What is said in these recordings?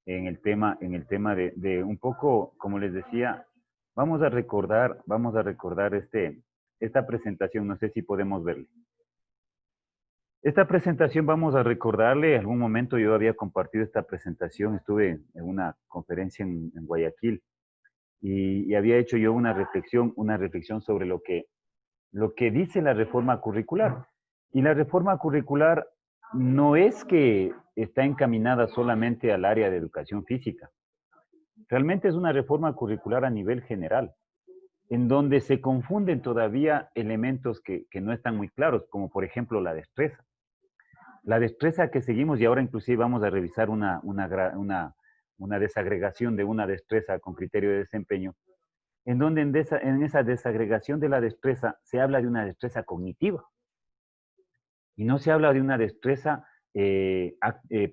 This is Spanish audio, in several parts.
en el tema de un poco, como les decía, vamos a recordar esta presentación, no sé si podemos verla. Esta presentación vamos a recordarle, en algún momento yo había compartido esta presentación, estuve en una conferencia en Guayaquil y había hecho yo una reflexión sobre lo que dice la reforma curricular. Y la reforma curricular no es que está encaminada solamente al área de educación física, realmente es una reforma curricular a nivel general, en donde se confunden todavía elementos que no están muy claros, como por ejemplo la destreza. La destreza que seguimos, y ahora inclusive vamos a revisar una desagregación de una destreza con criterio de desempeño, en donde en esa desagregación de la destreza se habla de una destreza cognitiva y no se habla de una destreza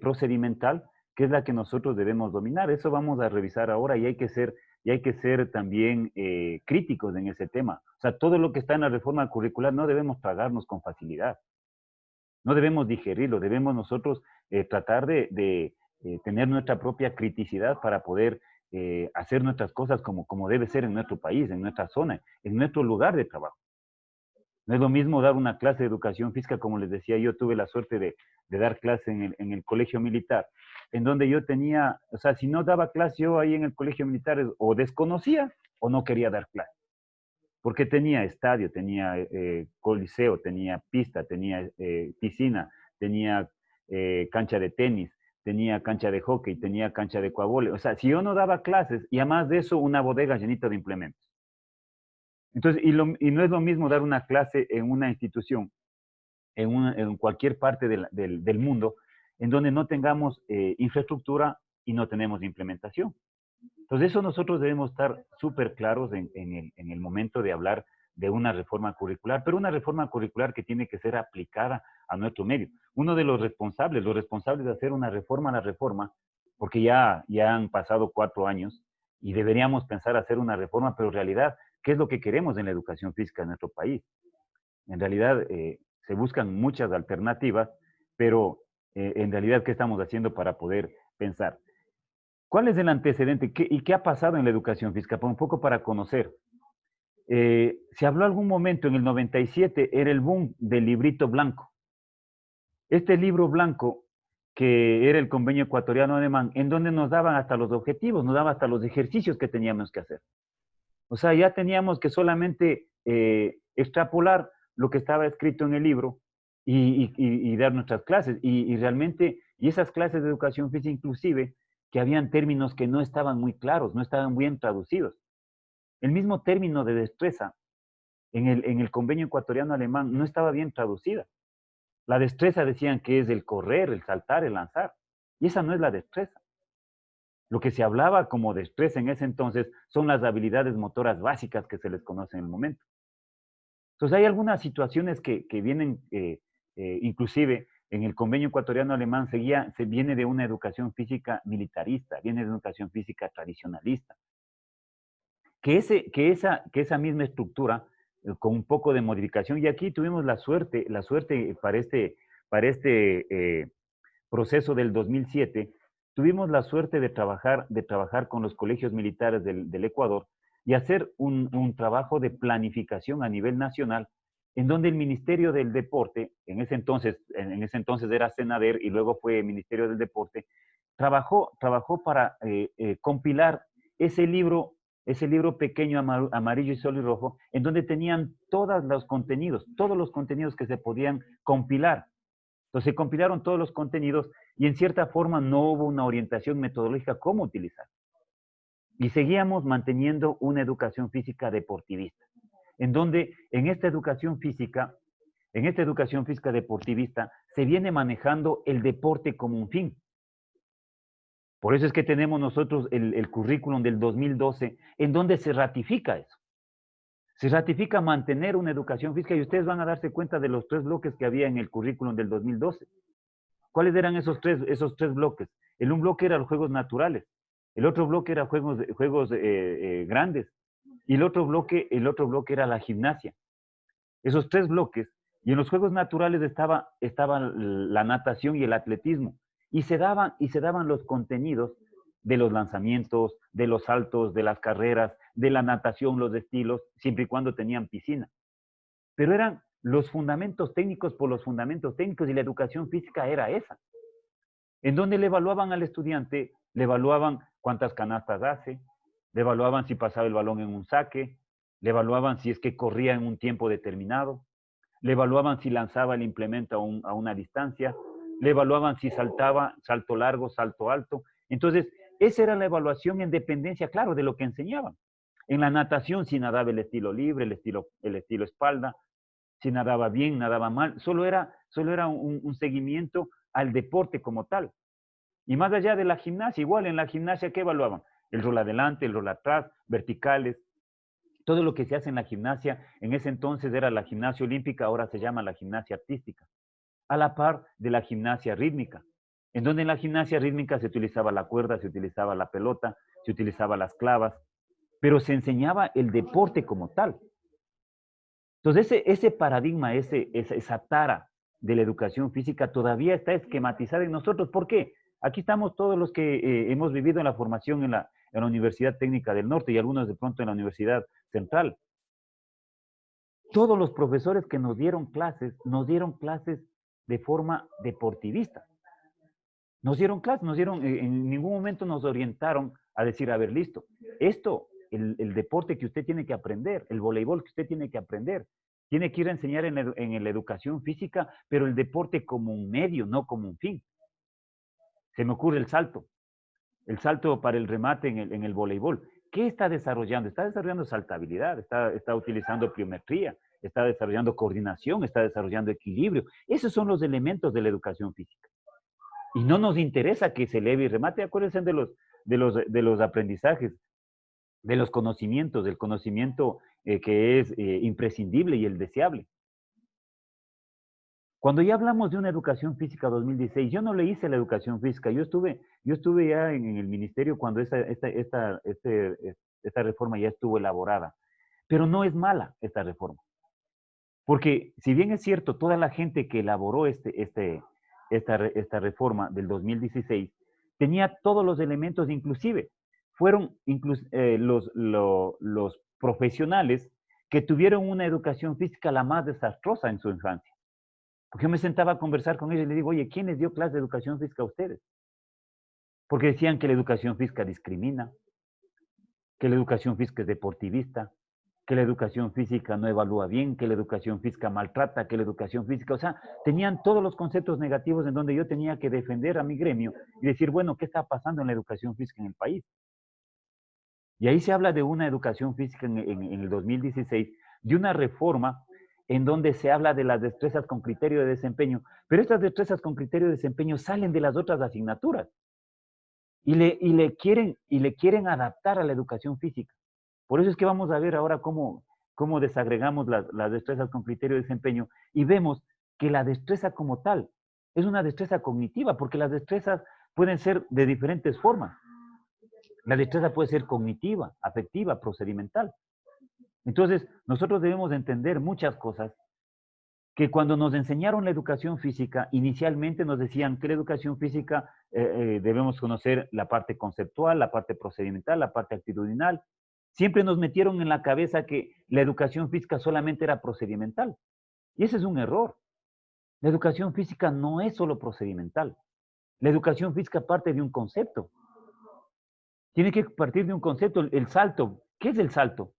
procedimental, que es la que nosotros debemos dominar. Eso vamos a revisar ahora y hay que ser también críticos en ese tema. O sea, todo lo que está en la reforma curricular no debemos tragarnos con facilidad. No debemos digerirlo, debemos nosotros tratar de tener nuestra propia criticidad para poder hacer nuestras cosas como debe ser en nuestro país, en nuestra zona, en nuestro lugar de trabajo. No es lo mismo dar una clase de educación física, como les decía, yo tuve la suerte de dar clase en el colegio militar, en donde yo tenía, o sea, si no daba clase yo ahí en el colegio militar, o desconocía o no quería dar clase. Porque tenía estadio, tenía coliseo, tenía pista, tenía piscina, tenía cancha de tenis, tenía cancha de hockey, tenía cancha de cuavole. O sea, si yo no daba clases, y además de eso, una bodega llenita de implementos. Entonces, y no es lo mismo dar una clase en una institución, en cualquier parte del mundo, en donde no tengamos infraestructura y no tenemos implementación. Entonces, eso nosotros debemos estar súper claros en el momento de hablar de una reforma curricular, pero una reforma curricular que tiene que ser aplicada a nuestro medio. Uno de los responsables de hacer una reforma a la reforma, porque ya han pasado 4 años y deberíamos pensar hacer una reforma, pero en realidad, ¿qué es lo que queremos en la educación física en nuestro país? En realidad, se buscan muchas alternativas, pero en realidad, ¿qué estamos haciendo para poder pensar? ¿Cuál es el antecedente? ¿Y qué ha pasado en la educación física? Un poco para conocer. Se habló algún momento en el 97, era el boom del librito blanco. Este libro blanco, que era el convenio ecuatoriano alemán, en donde nos daban hasta los objetivos, nos daban hasta los ejercicios que teníamos que hacer. O sea, ya teníamos que solamente extrapolar lo que estaba escrito en el libro y dar nuestras clases. Y realmente, y esas clases de educación física inclusive, que habían términos que no estaban muy claros, no estaban bien traducidos. El mismo término de destreza en el convenio ecuatoriano alemán no estaba bien traducida. La destreza decían que es el correr, el saltar, el lanzar. Y esa no es la destreza. Lo que se hablaba como destreza en ese entonces son las habilidades motoras básicas que se les conoce en el momento. Entonces hay algunas situaciones que vienen, inclusive en el convenio ecuatoriano alemán se viene de una educación física militarista, viene de una educación física tradicionalista. Que esa misma estructura, con un poco de modificación, y aquí tuvimos la suerte para este proceso del 2007, tuvimos la suerte de trabajar con los colegios militares del Ecuador y hacer un trabajo de planificación a nivel nacional, en donde el Ministerio del Deporte, en ese entonces era Senader y luego fue Ministerio del Deporte, trabajó para compilar ese libro pequeño amarillo y sol y rojo, en donde tenían todos los contenidos que se podían compilar. Entonces se compilaron todos los contenidos y en cierta forma no hubo una orientación metodológica cómo utilizar. Y seguíamos manteniendo una educación física deportivista, en donde en esta educación física deportivista se viene manejando el deporte como un fin. Por eso es que tenemos nosotros el currículum del 2012, en donde se ratifica eso. Se ratifica mantener una educación física y ustedes van a darse cuenta de los 3 bloques que había en el currículum del 2012. ¿Cuáles eran esos tres bloques? Un bloque era los juegos naturales, el otro bloque era juegos grandes y el otro bloque era la gimnasia. Esos 3 bloques, y en los juegos naturales estaba la natación y el atletismo, y se daban los contenidos de los lanzamientos, de los saltos, de las carreras, de la natación, los estilos, siempre y cuando tenían piscina. Pero eran los fundamentos técnicos por los fundamentos técnicos y la educación física era esa. En donde le evaluaban al estudiante, le evaluaban cuántas canastas hace, le evaluaban si pasaba el balón en un saque, le evaluaban si es que corría en un tiempo determinado, le evaluaban si lanzaba el implemento a una distancia, le evaluaban si saltaba, salto largo, salto alto. Entonces, esa era la evaluación en dependencia, claro, de lo que enseñaban. En la natación, si nadaba el estilo libre, el estilo espalda, si nadaba bien, nadaba mal, solo era un seguimiento al deporte como tal. Y más allá de la gimnasia, igual en la gimnasia, ¿qué evaluaban? El rol adelante, el rol atrás, verticales, todo lo que se hace en la gimnasia, en ese entonces era la gimnasia olímpica, ahora se llama la gimnasia artística, a la par de la gimnasia rítmica, en donde en la gimnasia rítmica se utilizaba la cuerda, se utilizaba la pelota, se utilizaba las clavas, pero se enseñaba el deporte como tal. Entonces, ese paradigma, esa tara de la educación física todavía está esquematizada en nosotros. ¿Por qué? Aquí estamos todos los que hemos vivido en la formación en la Universidad Técnica del Norte y algunos de pronto en la Universidad Central. Todos los profesores que nos dieron clases de forma deportivista. En ningún momento nos orientaron a decir, a ver, listo, el deporte que usted tiene que aprender, el voleibol que usted tiene que aprender, tiene que ir a enseñar en la educación física, pero el deporte como un medio, no como un fin. Se me ocurre el salto para el remate en el voleibol. ¿Qué está desarrollando? Está desarrollando saltabilidad, está utilizando pliometría, está desarrollando coordinación, está desarrollando equilibrio. Esos son los elementos de la educación física. Y no nos interesa que se eleve y remate. Acuérdense de los aprendizajes, de los conocimientos, del conocimiento que es imprescindible y el deseable. Cuando ya hablamos de una educación física 2016, yo no le hice la educación física, yo estuve ya en el ministerio cuando esta reforma ya estuvo elaborada. Pero no es mala esta reforma. Porque si bien es cierto, toda la gente que elaboró esta reforma del 2016 tenía todos los elementos, inclusive fueron los profesionales que tuvieron una educación física la más desastrosa en su infancia. Porque yo me sentaba a conversar con ellos y les digo, oye, ¿quién les dio clase de educación física a ustedes? Porque decían que la educación física discrimina, que la educación física es deportivista, que la educación física no evalúa bien, que la educación física maltrata, que la educación física, o sea, tenían todos los conceptos negativos en donde yo tenía que defender a mi gremio y decir, bueno, ¿qué está pasando en la educación física en el país? Y ahí se habla de una educación física en el 2016, de una reforma en donde se habla de las destrezas con criterio de desempeño, pero estas destrezas con criterio de desempeño salen de las otras asignaturas y le quieren adaptar a la educación física. Por eso es que vamos a ver ahora cómo desagregamos las destrezas con criterio de desempeño y vemos que la destreza como tal es una destreza cognitiva, porque las destrezas pueden ser de diferentes formas. La destreza puede ser cognitiva, afectiva, procedimental. Entonces, nosotros debemos entender muchas cosas que cuando nos enseñaron la educación física, inicialmente nos decían que la educación física debemos conocer la parte conceptual, la parte procedimental, la parte actitudinal. Siempre nos metieron en la cabeza que la educación física solamente era procedimental. Y ese es un error. La educación física no es solo procedimental. La educación física parte de un concepto. Tiene que partir de un concepto, el salto. ¿Qué es el salto?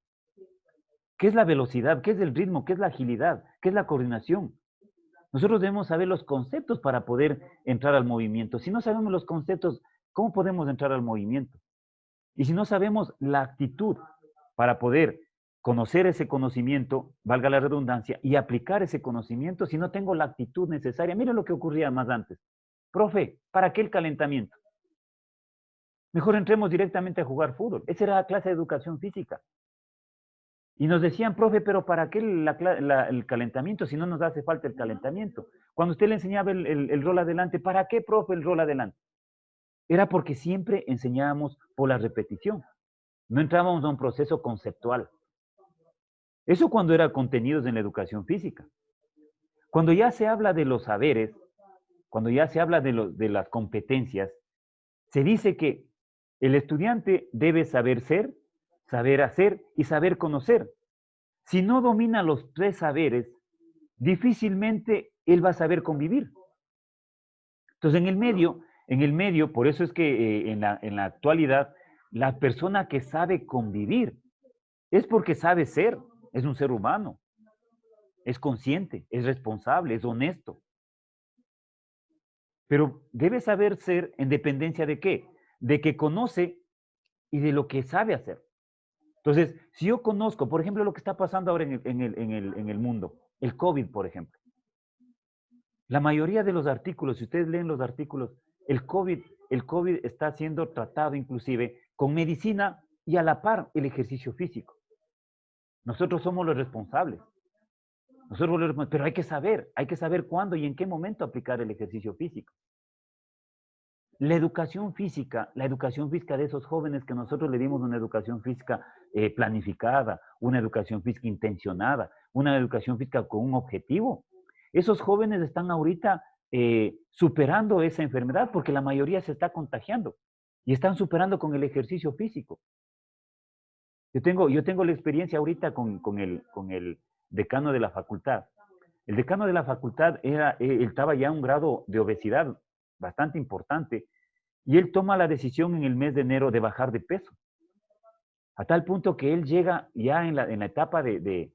¿Qué es la velocidad? ¿Qué es el ritmo? ¿Qué es la agilidad? ¿Qué es la coordinación? Nosotros debemos saber los conceptos para poder entrar al movimiento. Si no sabemos los conceptos, ¿cómo podemos entrar al movimiento? Y si no sabemos la actitud para poder conocer ese conocimiento, valga la redundancia, y aplicar ese conocimiento, si no tengo la actitud necesaria, miren lo que ocurría más antes. Profe, ¿para qué el calentamiento? Mejor entremos directamente a jugar fútbol. Esa era la clase de educación física. Y nos decían, profe, pero ¿para qué el calentamiento si no nos hace falta el calentamiento? Cuando usted le enseñaba el rol adelante, ¿para qué, profe, el rol adelante? Era porque siempre enseñábamos por la repetición. No entrábamos a un proceso conceptual. Eso cuando era contenidos en la educación física. Cuando ya se habla de los saberes, cuando ya se habla de las competencias, se dice que El estudiante debe saber ser, saber hacer y saber conocer. Si no domina los tres saberes, difícilmente él va a saber convivir. Entonces, en el medio, por eso es que en la actualidad, la persona que sabe convivir es porque sabe ser, es un ser humano, es consciente, es responsable, es honesto. Pero debe saber ser en dependencia de qué? De que conoce y de lo que sabe hacer. Entonces, si yo conozco, por ejemplo, lo que está pasando ahora en el mundo, el COVID, por ejemplo. La mayoría de los artículos, si ustedes leen los artículos, el COVID está siendo tratado inclusive con medicina y a la par el ejercicio físico. Nosotros somos los responsables. Pero hay que saber cuándo y en qué momento aplicar el ejercicio físico. La educación física de esos jóvenes que nosotros le dimos una educación física planificada, una educación física intencionada, una educación física con un objetivo. Esos jóvenes están ahorita superando esa enfermedad porque la mayoría se está contagiando y están superando con el ejercicio físico. Yo tengo la experiencia ahorita con el decano de la facultad. El decano de la facultad él estaba ya a un grado de obesidad bastante importante y él toma la decisión en el mes de enero de bajar de peso. A tal punto que él llega ya en la etapa del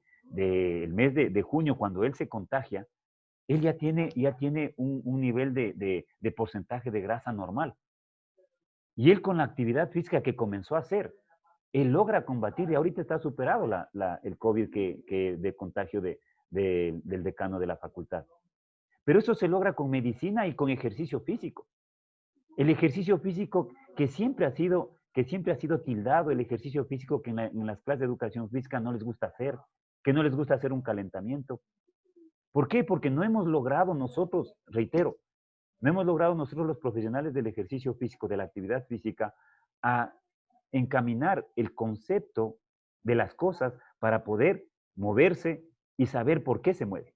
mes de junio, cuando él se contagia, él ya tiene un nivel de porcentaje de grasa normal. Y él con la actividad física que comenzó a hacer, él logra combatir y ahorita está superado el COVID de contagio del decano de la facultad. Pero eso se logra con medicina y con ejercicio físico. El ejercicio físico que siempre ha sido tildado, el ejercicio físico que en las clases de educación física no les gusta hacer, que no les gusta hacer un calentamiento. ¿Por qué? Porque no hemos logrado nosotros, reitero, no hemos logrado nosotros los profesionales del ejercicio físico, de la actividad física, a encaminar el concepto de las cosas para poder moverse y saber por qué se mueve.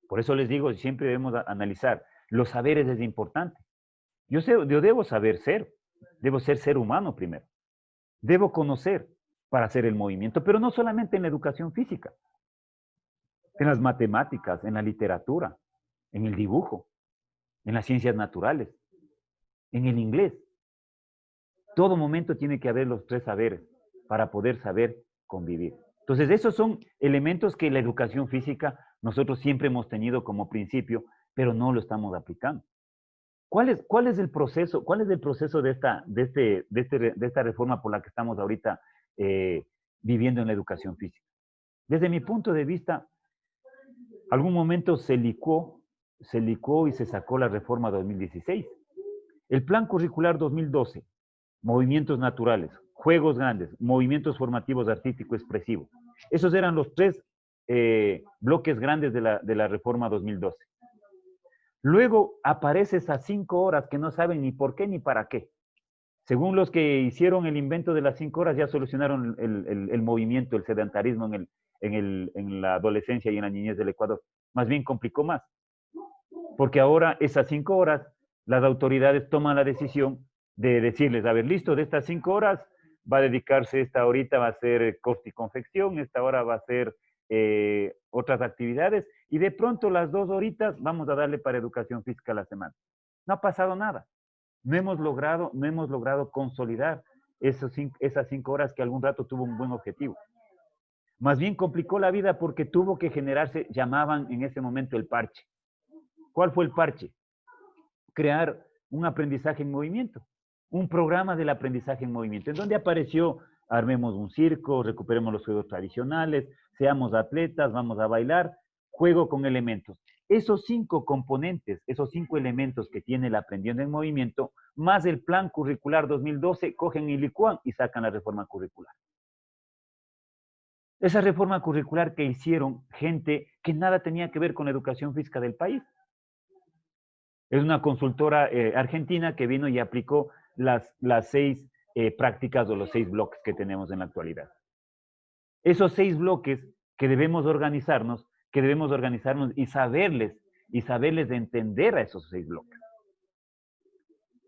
Por eso les digo, siempre debemos analizar, los saberes es importante. Yo debo saber ser, debo ser humano primero. Debo conocer para hacer el movimiento, pero no solamente en la educación física, en las matemáticas, en la literatura, en el dibujo, en las ciencias naturales, en el inglés. Todo momento tiene que haber los tres saberes para poder saber convivir. Entonces, esos son elementos que la educación física nosotros siempre hemos tenido como principio, pero no lo estamos aplicando. ¿Cuál es el proceso? ¿Cuál es el proceso de esta reforma por la que estamos ahorita viviendo en la educación física? Desde mi punto de vista, algún momento se licuó y se sacó la reforma 2016. El plan curricular 2012, movimientos naturales, juegos grandes, movimientos formativos artístico-expresivos. Esos eran los tres bloques grandes de la reforma 2012. Luego aparece esas 5 horas que no saben ni por qué ni para qué. Según los que hicieron el invento de las 5 horas, ya solucionaron el movimiento, el sedentarismo en la adolescencia y en la niñez del Ecuador. Más bien complicó más. Porque ahora esas 5 horas, las autoridades toman la decisión de decirles, a ver, listo, de estas 5 horas va a dedicarse, esta horita va a ser corte y confección, esta hora va a ser otras actividades, y de pronto las 2 horitas vamos a darle para educación física a la semana. No ha pasado nada. No hemos logrado consolidar esas 5 horas que algún rato tuvo un buen objetivo. Más bien complicó la vida porque tuvo que generarse, llamaban en ese momento el parche. ¿Cuál fue el parche? Crear un aprendizaje en movimiento, un programa del aprendizaje en movimiento, en donde apareció, armemos un circo, recuperemos los juegos tradicionales, seamos atletas, vamos a bailar, juego con elementos. Esos 5 componentes, esos 5 elementos que tiene el aprendiendo en movimiento, más el plan curricular 2012, cogen y licúan y sacan la reforma curricular. Esa reforma curricular que hicieron gente que nada tenía que ver con la educación física del país. Es una consultora argentina que vino y aplicó las 6 prácticas o los 6 bloques que tenemos en la actualidad. Esos 6 bloques que debemos organizarnos y saberles entender a esos 6 bloques.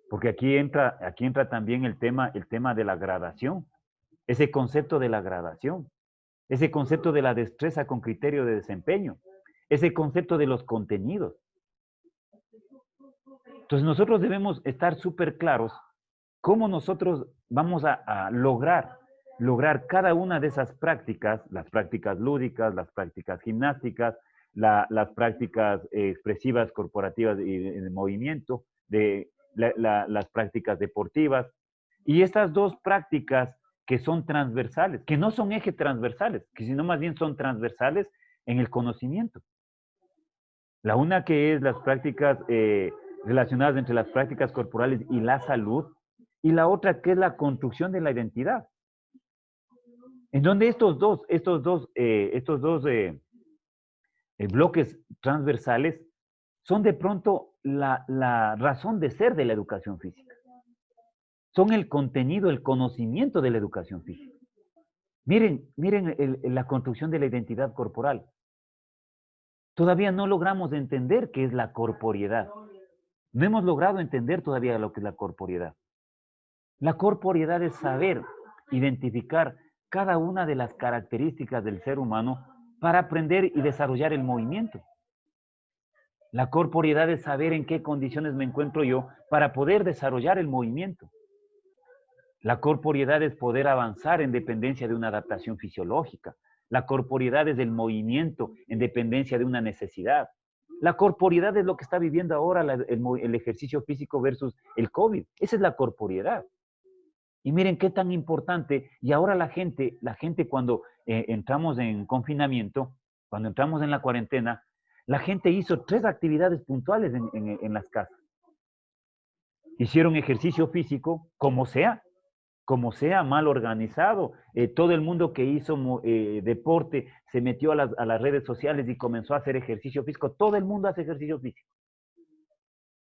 Porque aquí entra también el tema de la gradación, ese concepto de la gradación, ese concepto de la destreza con criterio de desempeño, ese concepto de los contenidos. Entonces nosotros debemos estar súper claros cómo nosotros vamos a lograr cada una de esas prácticas, las prácticas lúdicas, las prácticas gimnásticas, las prácticas expresivas corporativas y de movimiento, las prácticas deportivas, y estas dos prácticas que son transversales, que no son ejes transversales, que sino más bien son transversales en el conocimiento. La una que es las prácticas relacionadas entre las prácticas corporales y la salud, y la otra que es la construcción de la identidad. En donde estos dos bloques transversales son de pronto la razón de ser de la educación física. Son el contenido, el conocimiento de la educación física. Miren la construcción de la identidad corporal. Todavía no logramos entender qué es la corporeidad. No hemos logrado entender todavía lo que es la corporeidad. La corporeidad es saber identificar cada una de las características del ser humano para aprender y desarrollar el movimiento. La corporeidad es saber en qué condiciones me encuentro yo para poder desarrollar el movimiento. La corporeidad es poder avanzar en dependencia de una adaptación fisiológica. La corporeidad es el movimiento en dependencia de una necesidad. La corporeidad es lo que está viviendo ahora el ejercicio físico versus el COVID. Esa es la corporeidad. Y miren qué tan importante. Y ahora la gente cuando entramos en confinamiento, cuando entramos en la cuarentena, la gente hizo 3 actividades puntuales en las casas. Hicieron ejercicio físico, como sea, mal organizado. Todo el mundo que hizo deporte se metió a las redes sociales y comenzó a hacer ejercicio físico. Todo el mundo hace ejercicio físico.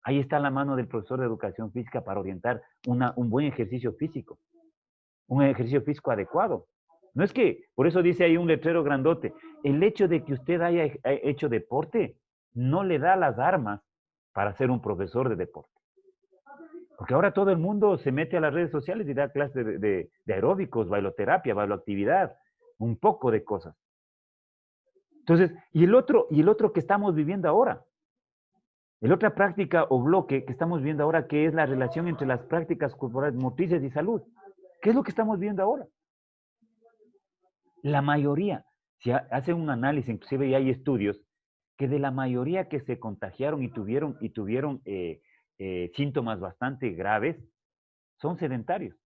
Ahí está la mano del profesor de educación física para orientar un buen ejercicio físico, un ejercicio físico adecuado. No es que, por eso dice ahí un letrero grandote, el hecho de que usted haya hecho deporte no le da las armas para ser un profesor de deporte. Porque ahora todo el mundo se mete a las redes sociales y da clases de aeróbicos, bailoterapia, bailoactividad, un poco de cosas. Entonces, y el otro que estamos viviendo ahora, la otra práctica o bloque que estamos viendo ahora, que es la relación entre las prácticas corporales motrices y salud. ¿Qué es lo que estamos viendo ahora? La mayoría, si hace un análisis, inclusive ya hay estudios, que de la mayoría que se contagiaron y tuvieron síntomas bastante graves, son sedentarios.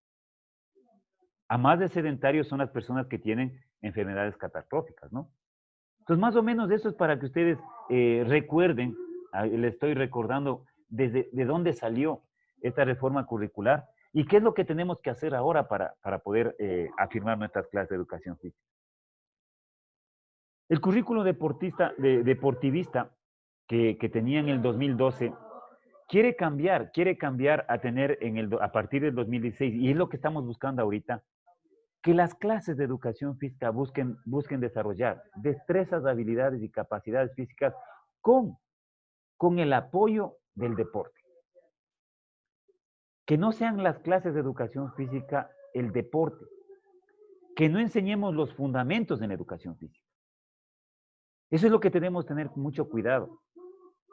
A más de sedentarios son las personas que tienen enfermedades catastróficas, ¿no? Entonces, más o menos eso es para que ustedes recuerden, le estoy recordando de dónde salió esta reforma curricular y qué es lo que tenemos que hacer ahora para poder afirmar nuestras clases de educación física. El currículo deportivista que tenía en el 2012 quiere cambiar a tener a partir del 2016, y es lo que estamos buscando ahorita, que las clases de educación física busquen desarrollar destrezas, habilidades y capacidades físicas con el apoyo del deporte. Que no sean las clases de educación física el deporte. Que no enseñemos los fundamentos en la educación física. Eso es lo que tenemos que tener mucho cuidado.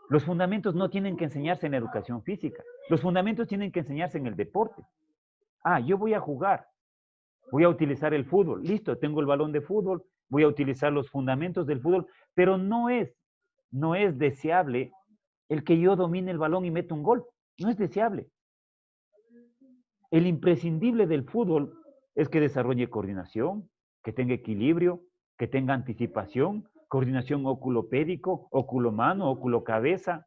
Los fundamentos no tienen que enseñarse en la educación física. Los fundamentos tienen que enseñarse en el deporte. Ah, yo voy a jugar. Voy a utilizar el fútbol. Listo, tengo el balón de fútbol. Voy a utilizar los fundamentos del fútbol. Pero no es deseable el que yo domine el balón y meta un gol. No es deseable. El imprescindible del fútbol es que desarrolle coordinación, que tenga equilibrio, que tenga anticipación, coordinación óculo-pédico, óculo-mano, óculo-cabeza.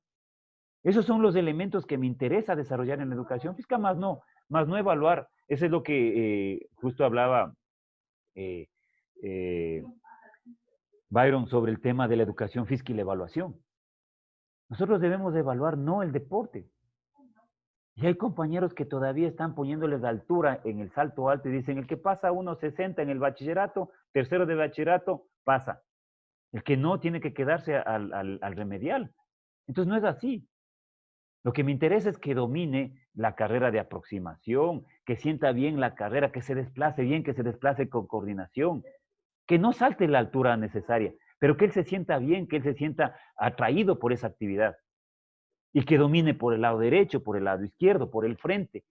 Esos son los elementos que me interesa desarrollar en la educación física, más no evaluar. Eso es lo que justo hablaba eh, eh, Byron sobre el tema de la educación física y la evaluación. Nosotros debemos evaluar no el deporte. Y hay compañeros que todavía están poniéndoles altura en el salto alto y dicen, el que pasa 1.60 en el bachillerato, tercero de bachillerato, pasa. El que no tiene que quedarse al remedial. Entonces no es así. Lo que me interesa es que domine la carrera de aproximación, que sienta bien la carrera, que se desplace bien, que se desplace con coordinación, que no salte la altura necesaria, pero que él se sienta bien, que él se sienta atraído por esa actividad y que domine por el lado derecho, por el lado izquierdo, por el frente,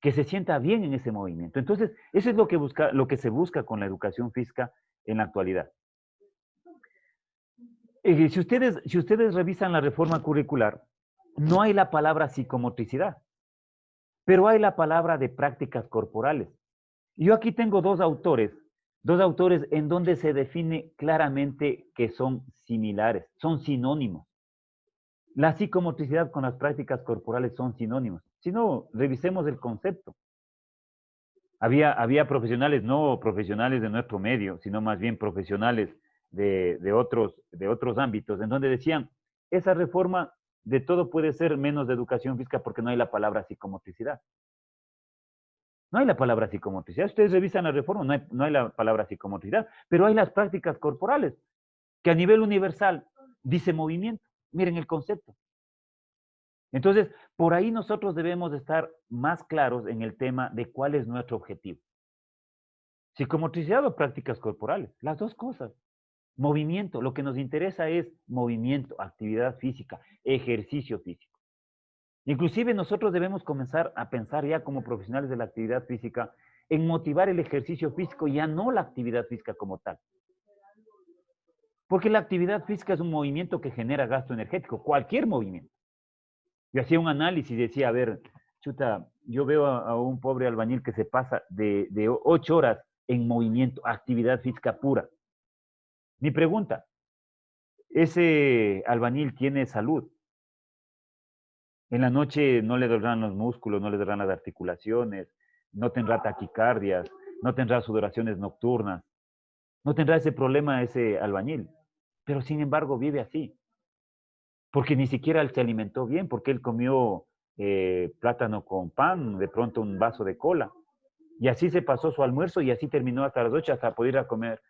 que se sienta bien en ese movimiento. Entonces, eso es lo que se busca con la educación física en la actualidad. Si ustedes revisan la reforma curricular, no hay la palabra psicomotricidad, pero hay la palabra de prácticas corporales. Yo aquí tengo dos autores en donde se define claramente que son similares, son sinónimos. La psicomotricidad con las prácticas corporales son sinónimos. Si no, revisemos el concepto. Había profesionales, no profesionales de nuestro medio, sino más bien profesionales de otros ámbitos, en donde decían, esa reforma de todo puede ser menos de educación física porque no hay la palabra psicomotricidad. No hay la palabra psicomotricidad. Ustedes revisan la reforma, no hay la palabra psicomotricidad, pero hay las prácticas corporales, que a nivel universal dice movimiento. Miren el concepto. Entonces, por ahí nosotros debemos estar más claros en el tema de cuál es nuestro objetivo. Psicomotricidad o prácticas corporales, las dos cosas. Movimiento, lo que nos interesa es movimiento, actividad física, ejercicio físico. Inclusive nosotros debemos comenzar a pensar ya como profesionales de la actividad física en motivar el ejercicio físico, ya no la actividad física como tal. Porque la actividad física es un movimiento que genera gasto energético, cualquier movimiento. Yo hacía un análisis y decía, a ver, chuta, yo veo a un pobre albañil que se pasa de 8 horas en movimiento, actividad física pura. Mi pregunta, ¿ese albañil tiene salud? En la noche no le dolerán los músculos, no le dolerán las articulaciones, no tendrá taquicardias, no tendrá sudoraciones nocturnas, no tendrá ese problema ese albañil. Pero sin embargo vive así, porque ni siquiera él se alimentó bien, porque él comió plátano con pan, de pronto un vaso de cola. Y así se pasó su almuerzo y así terminó hasta las 8, hasta poder ir a comer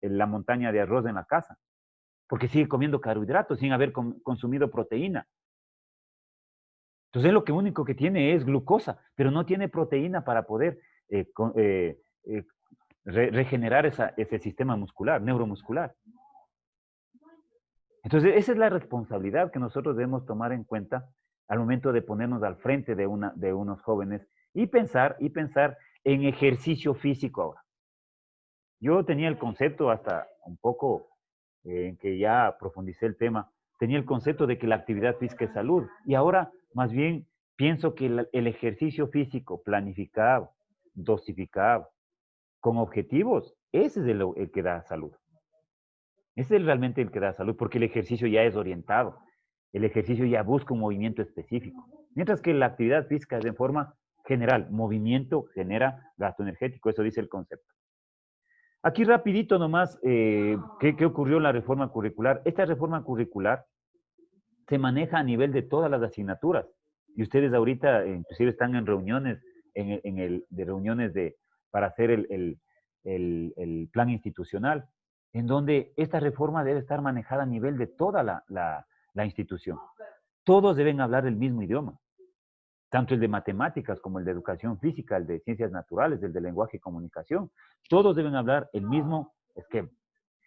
la montaña de arroz en la casa. Porque sigue comiendo carbohidratos sin haber consumido proteína. Entonces lo que único que tiene es glucosa, pero no tiene proteína para poder regenerar ese sistema muscular, neuromuscular. Entonces esa es la responsabilidad que nosotros debemos tomar en cuenta al momento de ponernos al frente de unos jóvenes y pensar en ejercicio físico ahora. Yo tenía el concepto hasta un poco en que ya profundicé el tema, tenía el concepto de que la actividad física es salud. Y ahora, más bien, pienso que el ejercicio físico planificado, dosificado, con objetivos, ese es el que da salud. Ese es realmente el que da salud, porque el ejercicio ya es orientado. El ejercicio ya busca un movimiento específico. Mientras que la actividad física es de forma general. Movimiento genera gasto energético, eso dice el concepto. Aquí rapidito nomás, ¿qué ocurrió en la reforma curricular? Esta reforma curricular se maneja a nivel de todas las asignaturas. Y ustedes ahorita inclusive están en reuniones, para hacer el plan institucional, en donde esta reforma debe estar manejada a nivel de toda la institución. Todos deben hablar el mismo idioma, tanto el de matemáticas como el de educación física, el de ciencias naturales, el de lenguaje y comunicación. Todos deben hablar el mismo esquema.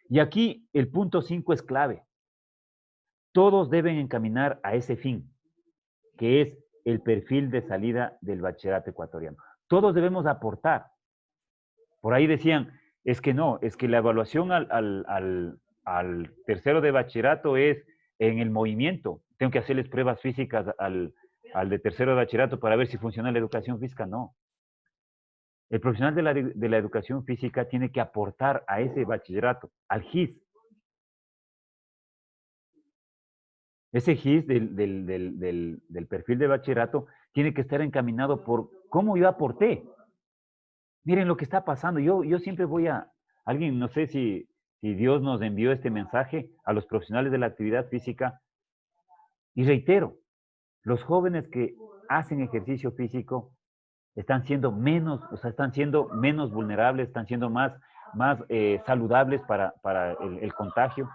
Y aquí el punto 5 es clave. Todos deben encaminar a ese fin, que es el perfil de salida del bachillerato ecuatoriano. Todos debemos aportar. Por ahí decían, es que no, es que la evaluación al tercero de bachillerato es en el movimiento. Tengo que hacerles pruebas físicas al de tercero de bachillerato para ver si funciona la educación física. No. El profesional de la educación física tiene que aportar a ese bachillerato, al GIS. Ese GIS del perfil de bachillerato tiene que estar encaminado por cómo yo aporté. Miren lo que está pasando. Yo siempre voy alguien, no sé si Dios nos envió este mensaje a los profesionales de la actividad física. Y reitero, los jóvenes que hacen ejercicio físico están siendo menos, están siendo menos vulnerables, están siendo más saludables para el contagio.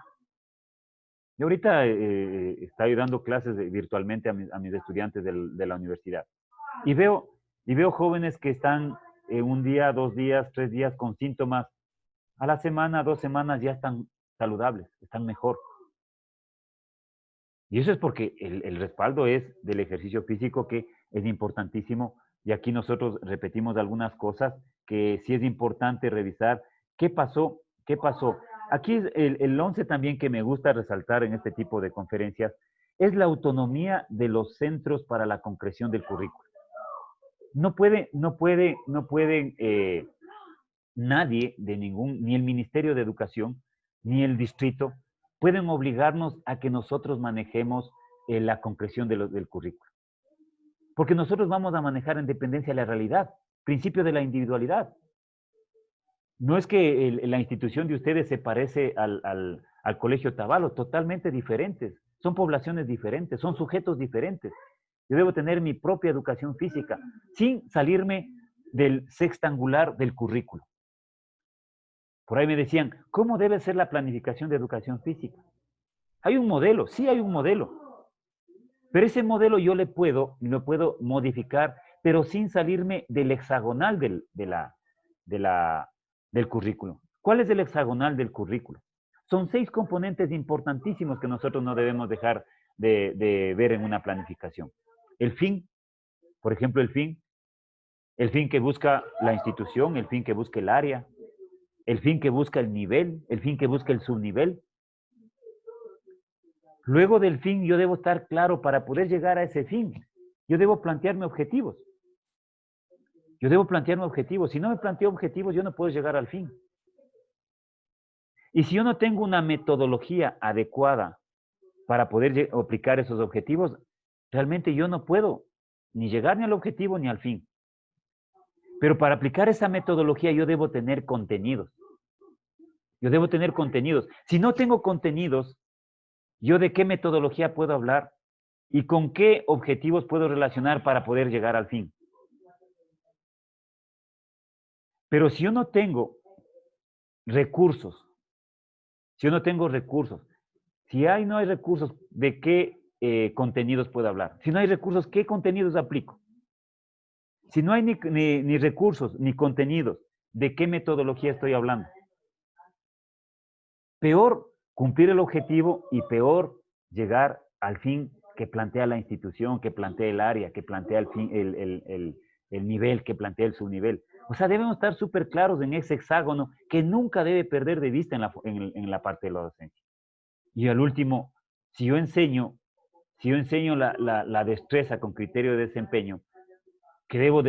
Yo ahorita estoy dando clases virtualmente a mis estudiantes de la universidad y veo jóvenes que están un día, 2 días, 3 días con síntomas. A la semana, 2 semanas ya están saludables, están mejor. Y eso es porque el respaldo es del ejercicio físico, que es importantísimo. Y aquí nosotros repetimos algunas cosas que sí es importante revisar. ¿Qué pasó? ¿Qué pasó? Aquí el 11 también que me gusta resaltar en este tipo de conferencias es la autonomía de los centros para la concreción del currículo. No pueden nadie de ni el Ministerio de Educación, ni el distrito, pueden obligarnos a que nosotros manejemos la concreción del currículo. Porque nosotros vamos a manejar en dependencia de la realidad, principio de la individualidad. No es que la institución de ustedes se parece al Colegio Tabalo, totalmente diferentes. Son poblaciones diferentes, son sujetos diferentes. Yo debo tener mi propia educación física sin salirme del sextangular del currículo. Por ahí me decían, ¿cómo debe ser la planificación de educación física? Hay un modelo, sí hay un modelo, pero ese modelo yo lo puedo modificar, pero sin salirme del hexagonal del currículo. ¿Cuál es el hexagonal del currículo? Son 6 componentes importantísimos que nosotros no debemos dejar de ver en una planificación. El fin, por ejemplo, el fin que busca la institución, el fin que busca el área, el fin que busca el nivel, el fin que busca el subnivel. Luego del fin yo debo estar claro para poder llegar a ese fin. Yo debo plantearme objetivos. Yo debo plantearme objetivos. Si no me planteo objetivos, yo no puedo llegar al fin. Y si yo no tengo una metodología adecuada para poder aplicar esos objetivos, realmente yo no puedo ni llegar ni al objetivo ni al fin. Pero para aplicar esa metodología yo debo tener contenidos. Yo debo tener contenidos. Si no tengo contenidos, ¿yo de qué metodología puedo hablar? ¿Y con qué objetivos puedo relacionar para poder llegar al fin? Pero si yo no tengo recursos, si yo no tengo recursos, si no hay recursos, ¿de qué contenidos puedo hablar? Si no hay recursos, ¿qué contenidos aplico? Si no hay ni recursos ni contenidos, ¿de qué metodología estoy hablando? Peor cumplir el objetivo y peor llegar al fin que plantea la institución, que plantea el área, que plantea el nivel, que plantea el subnivel. O sea, debemos estar súper claros en ese hexágono que nunca debe perder de vista en la parte de la docencia. Y al último, si yo enseño la destreza con criterio de desempeño, que debo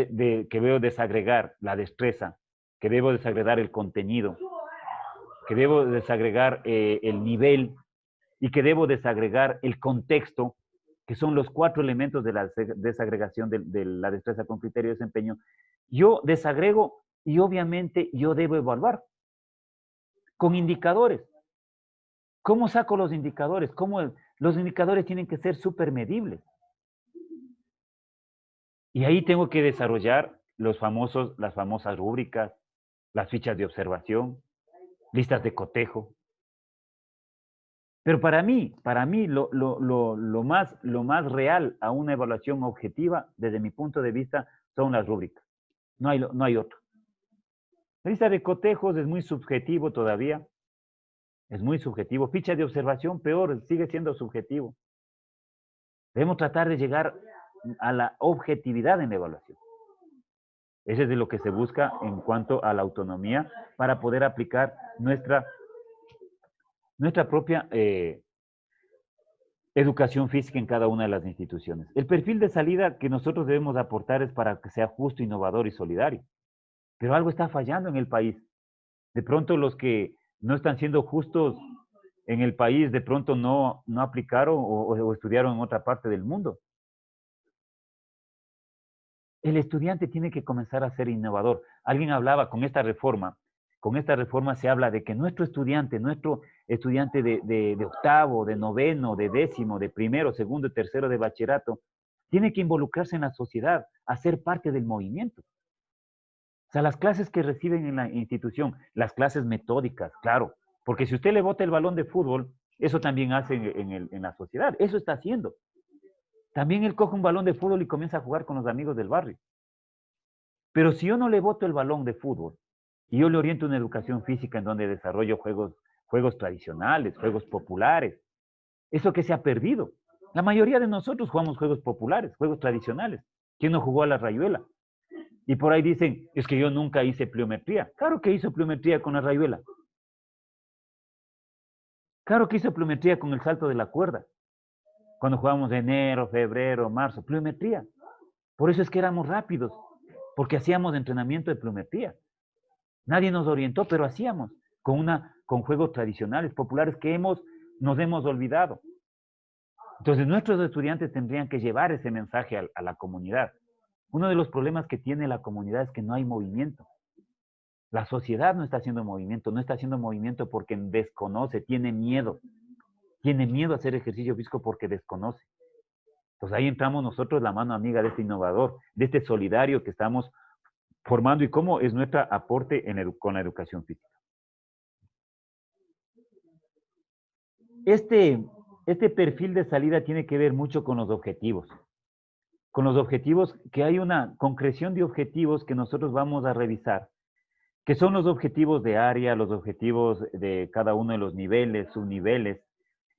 desagregar la destreza, que debo desagregar el contenido, que debo desagregar el nivel y que debo desagregar el contexto, que son los 4 elementos de la desagregación de la destreza con criterio de desempeño. Yo desagrego y obviamente yo debo evaluar con indicadores. ¿Cómo saco los indicadores? Los indicadores tienen que ser súper medibles. Y ahí tengo que desarrollar las famosas rúbricas, las fichas de observación, listas de cotejo. Pero para mí lo más real a una evaluación objetiva, desde mi punto de vista, son las rúbricas. No hay otro. La lista de cotejos es muy subjetivo todavía. Es muy subjetivo. Ficha de observación, peor, sigue siendo subjetivo. Debemos tratar de llegar a la objetividad en la evaluación. Ese es de lo que se busca en cuanto a la autonomía para poder aplicar nuestra propia educación física en cada una de las instituciones. El perfil de salida que nosotros debemos aportar es para que sea justo, innovador y solidario. Pero algo está fallando en el país. De pronto los que no están siendo justos en el país, de pronto no aplicaron o estudiaron en otra parte del mundo. El estudiante tiene que comenzar a ser innovador. Alguien hablaba con esta reforma se habla de que nuestro estudiante de octavo, de noveno, de décimo, de primero, segundo y tercero de bachillerato, tiene que involucrarse en la sociedad, a ser parte del movimiento. O sea, las clases que reciben en la institución, las clases metódicas, claro, porque si usted le bota el balón de fútbol, Eso también hace en la sociedad. Eso está haciendo. También él coge un balón de fútbol y comienza a jugar con los amigos del barrio. Pero si yo no le boto el balón de fútbol y yo le oriento una educación física en donde desarrollo juegos tradicionales, juegos populares, eso que se ha perdido. La mayoría de nosotros jugamos juegos populares, juegos tradicionales. ¿Quién no jugó a la rayuela? Y por ahí dicen, es que yo nunca hice pliometría. Claro que hizo pliometría con la rayuela. Claro que hizo pliometría con el salto de la cuerda. Cuando jugábamos enero, febrero, marzo, pliometría. Por eso es que éramos rápidos, porque hacíamos entrenamiento de pliometría. Nadie nos orientó, pero hacíamos con juegos tradicionales, populares que nos hemos olvidado. Entonces, nuestros estudiantes tendrían que llevar ese mensaje a la comunidad. Uno de los problemas que tiene la comunidad es que no hay movimiento. La sociedad no está haciendo movimiento porque desconoce, tiene miedo a hacer ejercicio físico porque desconoce. Entonces ahí entramos nosotros, la mano amiga de este innovador, de este solidario que estamos formando y cómo es nuestro aporte con la educación física. Este perfil de salida tiene que ver mucho con los objetivos. Con los objetivos, que hay una concreción de objetivos que nosotros vamos a revisar, que son los objetivos de área, los objetivos de cada uno de los niveles, subniveles,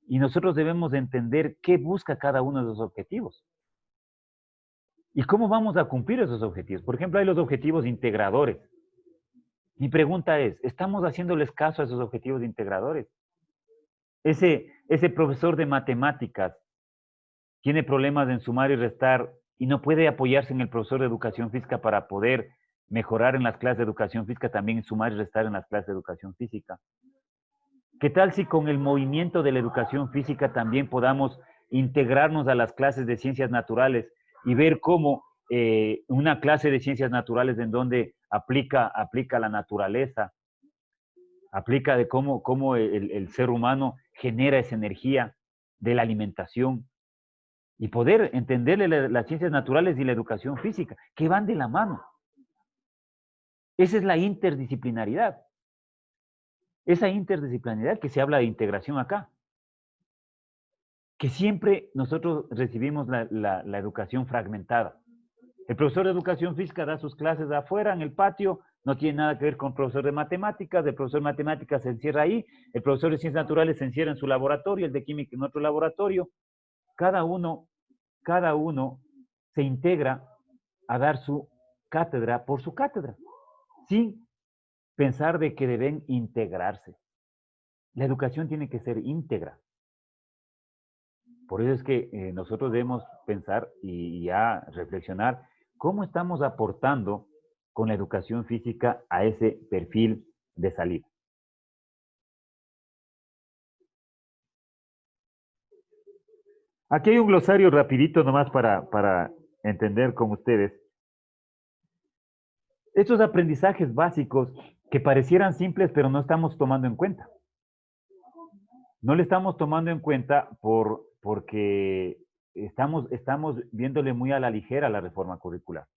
y nosotros debemos entender qué busca cada uno de esos objetivos. ¿Y cómo vamos a cumplir esos objetivos? Por ejemplo, hay los objetivos integradores. Mi pregunta es, ¿estamos haciéndoles caso a esos objetivos integradores? Ese profesor de matemáticas tiene problemas en sumar y restar y no puede apoyarse en el profesor de educación física para poder mejorar en las clases de educación física, también sumar y restar en las clases de educación física. ¿Qué tal si con el movimiento de la educación física también podamos integrarnos a las clases de ciencias naturales y ver cómo una clase de ciencias naturales en donde aplica la naturaleza, aplica de cómo el ser humano genera esa energía de la alimentación y poder entenderle las ciencias naturales y la educación física, que van de la mano? Esa es la interdisciplinaridad. Esa interdisciplinaridad que se habla de integración acá. Que siempre nosotros recibimos la educación fragmentada. El profesor de educación física da sus clases afuera, en el patio, no tiene nada que ver con el profesor de matemáticas, el profesor de matemáticas se encierra ahí, el profesor de ciencias naturales se encierra en su laboratorio, el de química en otro laboratorio. Cada uno se integra a dar su cátedra por su cátedra, sin pensar de que deben integrarse. La educación tiene que ser íntegra. Por eso es que nosotros debemos pensar y ya reflexionar cómo estamos aportando con la educación física a ese perfil de salida. Aquí hay un glosario rapidito nomás para entender con ustedes. Estos aprendizajes básicos que parecieran simples pero no estamos tomando en cuenta. No le estamos tomando en cuenta porque estamos viéndole muy a la ligera la reforma curricular.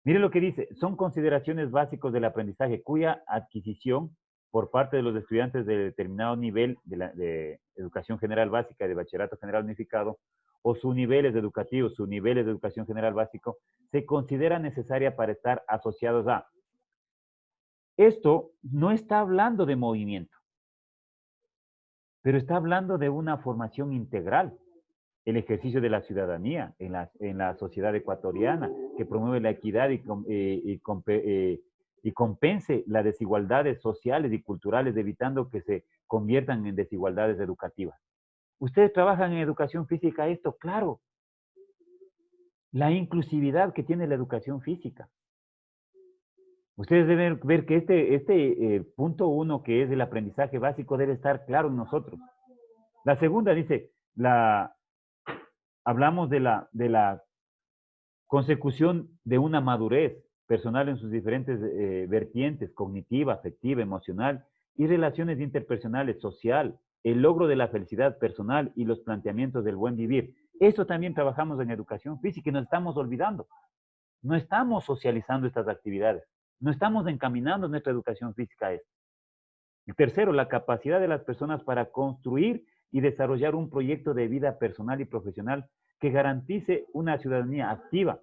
Mire lo que dice, son consideraciones básicas del aprendizaje cuya adquisición por parte de los estudiantes de determinado nivel de educación general básica y de bachillerato general unificado o sus niveles educativos, sus niveles de educación general básico, se considera necesaria para estar asociados a. Esto no está hablando de movimiento, pero está hablando de una formación integral. El ejercicio de la ciudadanía en la sociedad ecuatoriana, que promueve la equidad y compense las desigualdades sociales y culturales, evitando que se conviertan en desigualdades educativas. ¿Ustedes trabajan en educación física esto? Claro. La inclusividad que tiene la educación física. Ustedes deben ver que este punto 1, que es el aprendizaje básico, debe estar claro en nosotros. La segunda dice, hablamos de la consecución de una madurez personal en sus diferentes vertientes, cognitiva, afectiva, emocional y relaciones interpersonales, social, el logro de la felicidad personal y los planteamientos del buen vivir. Eso también trabajamos en educación física y nos estamos olvidando. No estamos socializando estas actividades. No estamos encaminando nuestra educación física a esto. Y tercero, la capacidad de las personas para construir y desarrollar un proyecto de vida personal y profesional que garantice una ciudadanía activa,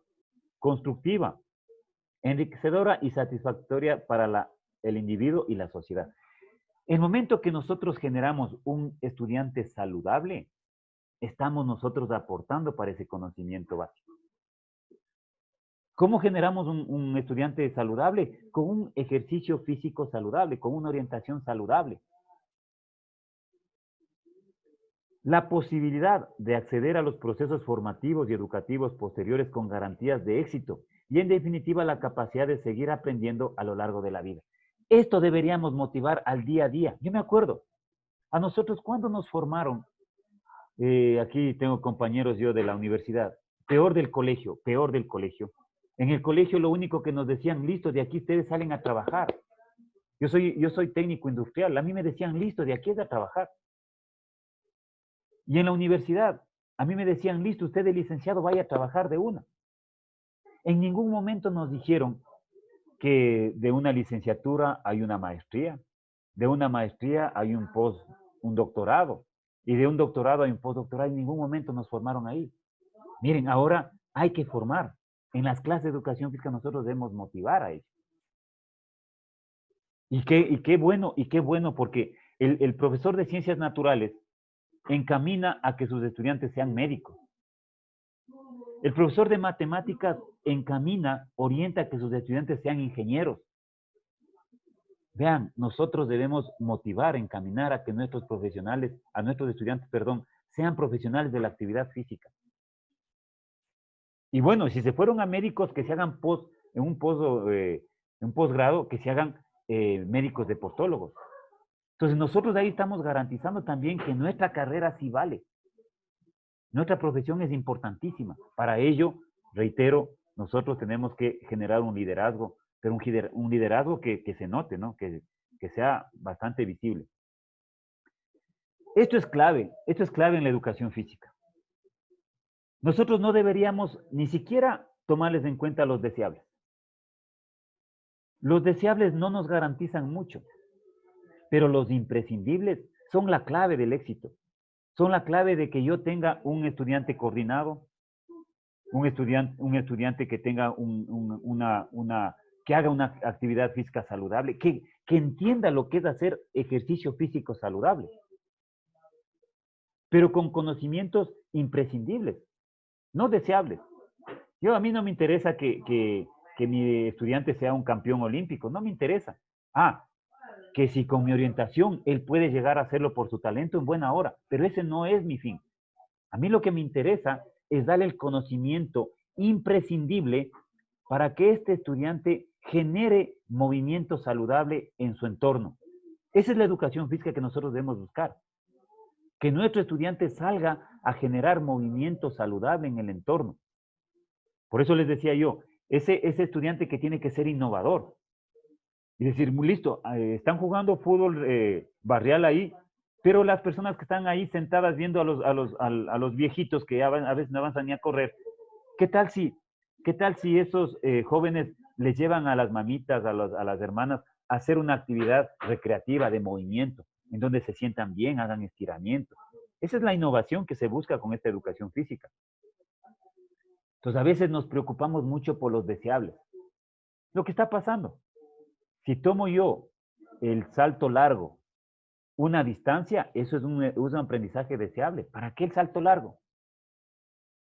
constructiva, enriquecedora y satisfactoria para el individuo y la sociedad. El momento que nosotros generamos un estudiante saludable, estamos nosotros aportando para ese conocimiento básico. ¿Cómo generamos un estudiante saludable? Con un ejercicio físico saludable, con una orientación saludable. La posibilidad de acceder a los procesos formativos y educativos posteriores con garantías de éxito y, en definitiva, la capacidad de seguir aprendiendo a lo largo de la vida. Esto deberíamos motivar al día a día. Yo me acuerdo, a nosotros cuando nos formaron, aquí tengo compañeros yo de la universidad, peor del colegio, peor del colegio. En el colegio lo único que nos decían, listo, de aquí ustedes salen a trabajar. Yo soy técnico industrial, a mí me decían, listo, de aquí es a trabajar. Y en la universidad, a mí me decían, listo, usted es licenciado, vaya a trabajar de una. En ningún momento nos dijeron que de una licenciatura hay una maestría, de una maestría hay un doctorado, y de un doctorado hay un postdoctorado. En ningún momento nos formaron ahí. Miren, ahora hay que formar. En las clases de educación física nosotros debemos motivar a ellos. Y qué bueno, porque el profesor de ciencias naturales encamina a que sus estudiantes sean médicos. El profesor de matemáticas encamina, orienta a que sus estudiantes sean ingenieros. Vean, nosotros debemos motivar, encaminar a que nuestros profesionales, a nuestros estudiantes, perdón, sean profesionales de la actividad física. Y bueno, si se fueron a médicos, que se hagan en un posgrado, que se hagan médicos deportólogos. Entonces nosotros ahí estamos garantizando también que nuestra carrera sí vale. Nuestra profesión es importantísima. Para ello, reitero, nosotros tenemos que generar un liderazgo, pero un liderazgo que se note, ¿no? Que sea bastante visible. Esto es clave en la educación física. Nosotros no deberíamos ni siquiera tomarles en cuenta los deseables. Los deseables no nos garantizan mucho, pero los imprescindibles son la clave del éxito. Son la clave de que yo tenga un estudiante coordinado, un estudiante que tenga que haga una actividad física saludable, que entienda lo que es hacer ejercicio físico saludable, pero con conocimientos imprescindibles, no deseables. A mí no me interesa que mi estudiante sea un campeón olímpico, no me interesa. Que si con mi orientación él puede llegar a hacerlo por su talento en buena hora, pero ese no es mi fin. A mí lo que me interesa es darle el conocimiento imprescindible para que este estudiante genere movimiento saludable en su entorno. Esa es la educación física que nosotros debemos buscar. Que nuestro estudiante salga a generar movimiento saludable en el entorno. Por eso les decía yo, ese estudiante que tiene que ser innovador. Y decir, listo, están jugando fútbol barrial ahí, pero las personas que están ahí sentadas viendo a los viejitos que a veces no avanzan ni a correr, ¿qué tal si esos jóvenes les llevan a las mamitas, a las hermanas, a hacer una actividad recreativa de movimiento, en donde se sientan bien, hagan estiramientos? Esa es la innovación que se busca con esta educación física. Entonces, a veces nos preocupamos mucho por los deseables. Lo que está pasando. Si tomo yo el salto largo, una distancia, eso es un aprendizaje deseable. ¿Para qué el salto largo?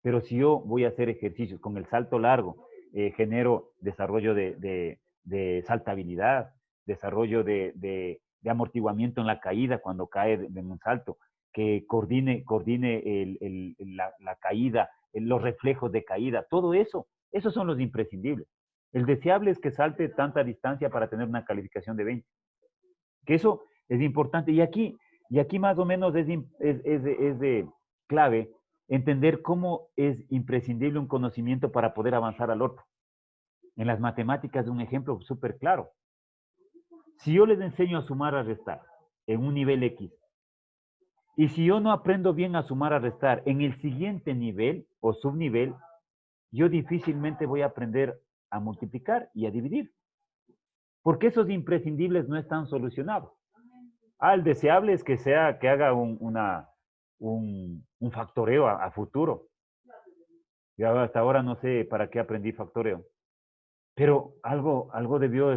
Pero si yo voy a hacer ejercicios con el salto largo, genero desarrollo de saltabilidad, desarrollo de amortiguamiento en la caída cuando cae en un salto, que coordine la caída, los reflejos de caída, todo eso, esos son los imprescindibles. El deseable es que salte tanta distancia para tener una calificación de 20. Que eso es importante. Y aquí más o menos es de clave entender cómo es imprescindible un conocimiento para poder avanzar al otro. En las matemáticas, un ejemplo súper claro. Si yo les enseño a sumar, a restar en un nivel X, y si yo no aprendo bien a sumar, a restar en el siguiente nivel o subnivel, yo difícilmente voy a aprender a multiplicar y a dividir. Porque esos imprescindibles no están solucionados. El deseable es que haga un factoreo a futuro. Yo hasta ahora no sé para qué aprendí factoreo. Pero algo debió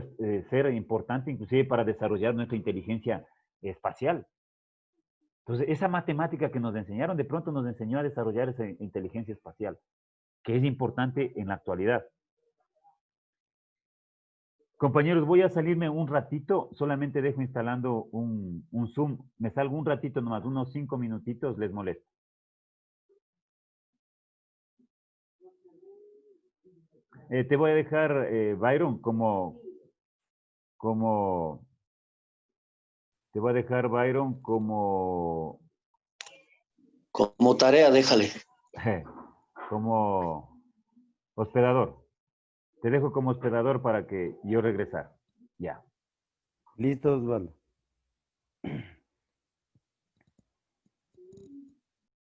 ser importante inclusive para desarrollar nuestra inteligencia espacial. Entonces, esa matemática que nos enseñaron, de pronto nos enseñó a desarrollar esa inteligencia espacial, que es importante en la actualidad. Compañeros, voy a salirme un ratito, solamente dejo instalando un Zoom. Me salgo un ratito nomás, unos 5 minutitos, les molesto. Te voy a dejar, Byron, como, te voy a dejar, Byron, Como tarea, déjale. como hospedador. Te dejo como hospedador para que yo regresar. Ya. Listo, Osvaldo.